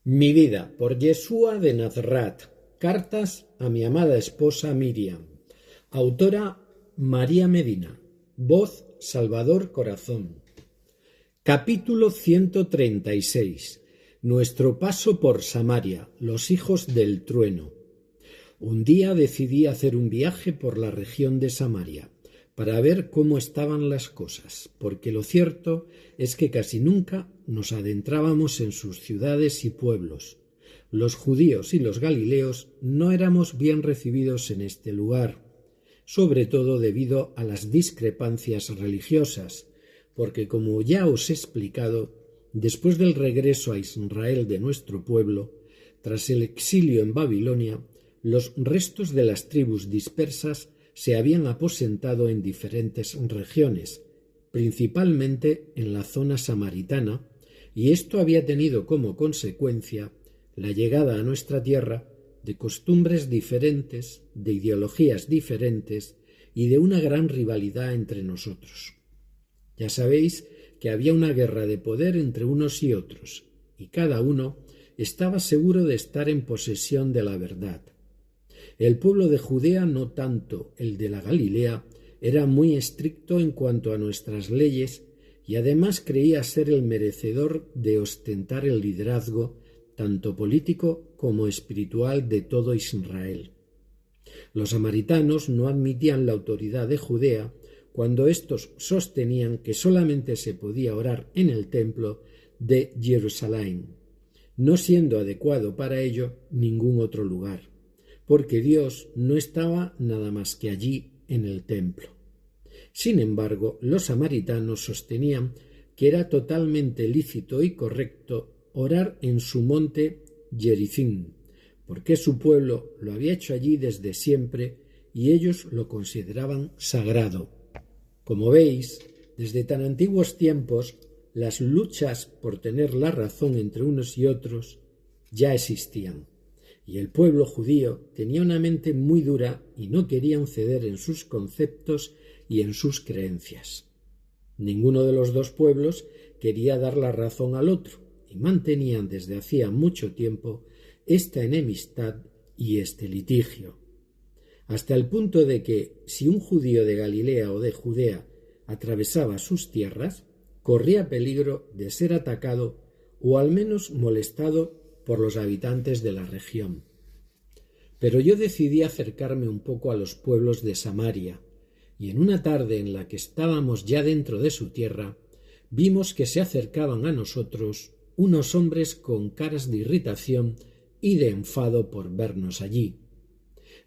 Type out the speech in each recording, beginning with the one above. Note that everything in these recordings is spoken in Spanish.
Mi vida, por Yeshua de Nazrat. Cartas a mi amada esposa Miriam. Autora María Medina. Voz Salvador Corazón. Capítulo 136. Nuestro paso por Samaria, los hijos del trueno. Un día decidí hacer un viaje por la región de Samaria para ver cómo estaban las cosas, porque lo cierto es que casi nunca nos adentrábamos en sus ciudades y pueblos. Los judíos y los galileos no éramos bien recibidos en este lugar, sobre todo debido a las discrepancias religiosas, porque como ya os he explicado, después del regreso a Israel de nuestro pueblo, tras el exilio en Babilonia, los restos de las tribus dispersas se habían aposentado en diferentes regiones, principalmente en la zona samaritana, y esto había tenido como consecuencia la llegada a nuestra tierra de costumbres diferentes, de ideologías diferentes y de una gran rivalidad entre nosotros. Ya sabéis que había una guerra de poder entre unos y otros, y cada uno estaba seguro de estar en posesión de la verdad. El pueblo de Judea, no tanto el de la Galilea, era muy estricto en cuanto a nuestras leyes y además creía ser el merecedor de ostentar el liderazgo tanto político como espiritual de todo Israel. Los samaritanos no admitían la autoridad de Judea cuando éstos sostenían que solamente se podía orar en el templo de Jerusalén, no siendo adecuado para ello ningún otro lugar, porque Dios no estaba nada más que allí en el templo. Sin embargo, los samaritanos sostenían que era totalmente lícito y correcto orar en su monte Gerizim, porque su pueblo lo había hecho allí desde siempre y ellos lo consideraban sagrado. Como veis, desde tan antiguos tiempos, las luchas por tener la razón entre unos y otros ya existían, y el pueblo judío tenía una mente muy dura y no querían ceder en sus conceptos y en sus creencias. Ninguno de los dos pueblos quería dar la razón al otro, y mantenían desde hacía mucho tiempo esta enemistad y este litigio, hasta el punto de que si un judío de Galilea o de Judea atravesaba sus tierras, corría peligro de ser atacado o al menos molestado por los habitantes de la región. Pero yo decidí acercarme un poco a los pueblos de Samaria, y en una tarde en la que estábamos ya dentro de su tierra, vimos que se acercaban a nosotros unos hombres con caras de irritación y de enfado por vernos allí.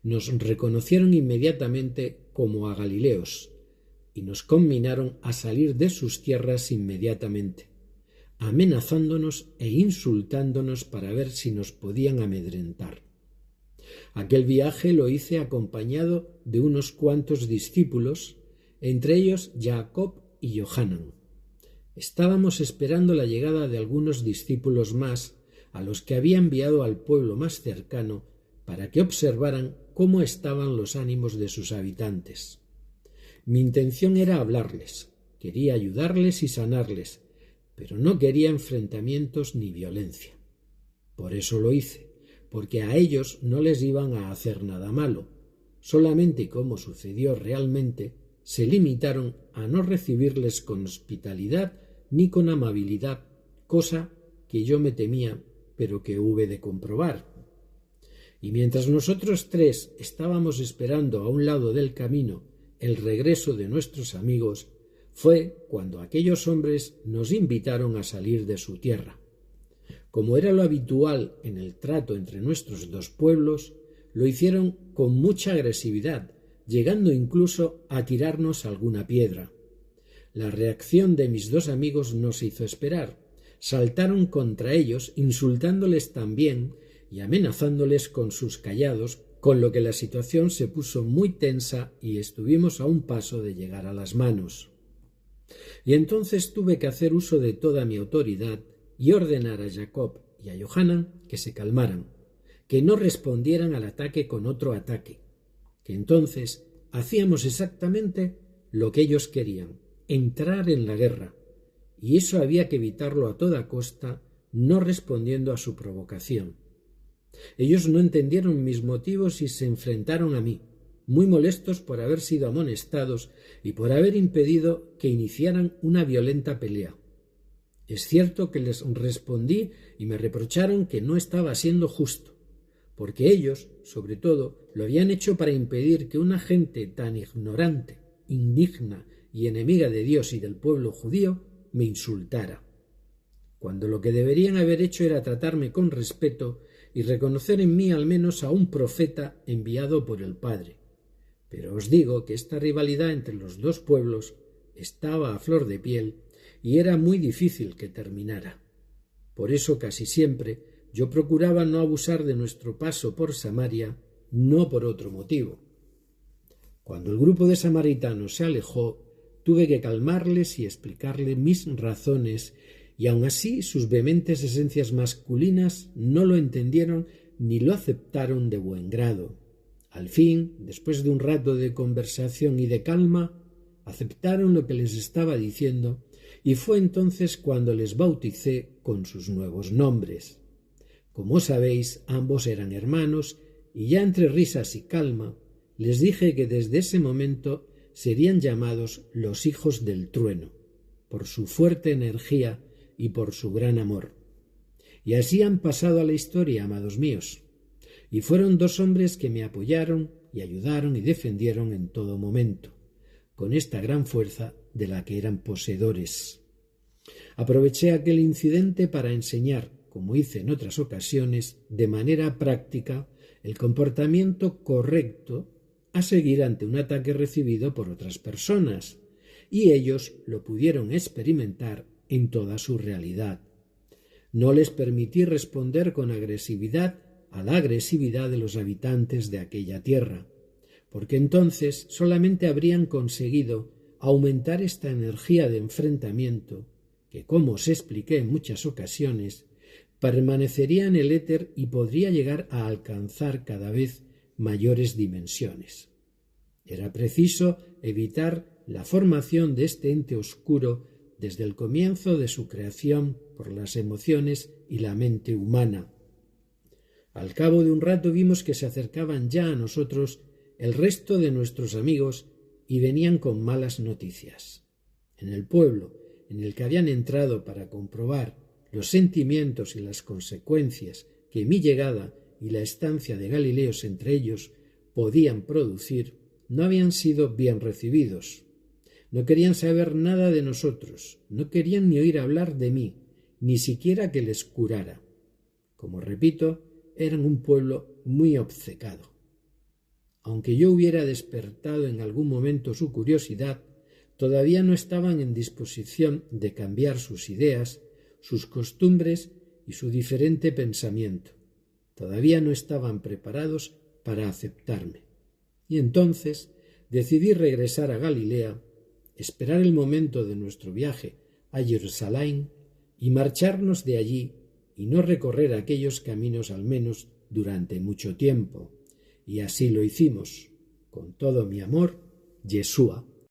Nos reconocieron inmediatamente como a galileos y nos conminaron a salir de sus tierras inmediatamente, amenazándonos e insultándonos para ver si nos podían amedrentar. Aquel viaje lo hice acompañado de unos cuantos discípulos, entre ellos Jacob y Johanan. Estábamos esperando la llegada de algunos discípulos más, a los que había enviado al pueblo más cercano para que observaran cómo estaban los ánimos de sus habitantes. Mi intención era hablarles, quería ayudarles y sanarles, pero no quería enfrentamientos ni violencia. Por eso lo hice, porque a ellos no les iban a hacer nada malo, solamente como sucedió realmente, se limitaron a no recibirles con hospitalidad ni con amabilidad, cosa que yo me temía, pero que hube de comprobar. Y mientras nosotros tres estábamos esperando a un lado del camino el regreso de nuestros amigos, fue cuando aquellos hombres nos invitaron a salir de su tierra. Como era lo habitual en el trato entre nuestros dos pueblos, lo hicieron con mucha agresividad, llegando incluso a tirarnos alguna piedra. La reacción de mis dos amigos no se hizo esperar. Saltaron contra ellos, insultándoles también y amenazándoles con sus callados, con lo que la situación se puso muy tensa y estuvimos a un paso de llegar a las manos. Y entonces tuve que hacer uso de toda mi autoridad y ordenar a Jacob y a Johanan que se calmaran, que no respondieran al ataque con otro ataque, que entonces hacíamos exactamente lo que ellos querían, entrar en la guerra, y eso había que evitarlo a toda costa no respondiendo a su provocación. Ellos no entendieron mis motivos y se enfrentaron a mí, muy molestos por haber sido amonestados y por haber impedido que iniciaran una violenta pelea. Es cierto que les respondí y me reprocharon que no estaba siendo justo, porque ellos, sobre todo, lo habían hecho para impedir que una gente tan ignorante, indigna y enemiga de Dios y del pueblo judío me insultara, cuando lo que deberían haber hecho era tratarme con respeto y reconocer en mí al menos a un profeta enviado por el Padre. Pero os digo que esta rivalidad entre los dos pueblos estaba a flor de piel y era muy difícil que terminara. Por eso casi siempre yo procuraba no abusar de nuestro paso por Samaria, no por otro motivo. Cuando el grupo de samaritanos se alejó, tuve que calmarles y explicarles mis razones, y aun así sus vehementes esencias masculinas no lo entendieron ni lo aceptaron de buen grado. Al fin, después de un rato de conversación y de calma, aceptaron lo que les estaba diciendo, y fue entonces cuando les bauticé con sus nuevos nombres. Como sabéis, ambos eran hermanos, y ya entre risas y calma, les dije que desde ese momento serían llamados los hijos del trueno, por su fuerte energía y por su gran amor. Y así han pasado a la historia, amados míos, y fueron dos hombres que me apoyaron y ayudaron y defendieron en todo momento, con esta gran fuerza de la que eran poseedores. Aproveché aquel incidente para enseñar, como hice en otras ocasiones, de manera práctica, el comportamiento correcto a seguir ante un ataque recibido por otras personas, y ellos lo pudieron experimentar en toda su realidad. No les permití responder con agresividad a la agresividad de los habitantes de aquella tierra, porque entonces solamente habrían conseguido aumentar esta energía de enfrentamiento que, como os expliqué en muchas ocasiones, permanecería en el éter y podría llegar a alcanzar cada vez mayores dimensiones. Era preciso evitar la formación de este ente oscuro desde el comienzo de su creación por las emociones y la mente humana. Al cabo de un rato vimos que se acercaban ya a nosotros el resto de nuestros amigos y venían con malas noticias. En el pueblo en el que habían entrado para comprobar los sentimientos y las consecuencias que mi llegada y la estancia de Galileos entre ellos podían producir, no habían sido bien recibidos. No querían saber nada de nosotros, no querían ni oír hablar de mí, ni siquiera que les curara. Como repito, eran un pueblo muy obcecado. Aunque yo hubiera despertado en algún momento su curiosidad, todavía no estaban en disposición de cambiar sus ideas, sus costumbres y su diferente pensamiento. Todavía no estaban preparados para aceptarme. Y entonces decidí regresar a Galilea, esperar el momento de nuestro viaje a Jerusalén y marcharnos de allí y no recorrer aquellos caminos al menos durante mucho tiempo. Y así lo hicimos. Con todo mi amor, Yeshua.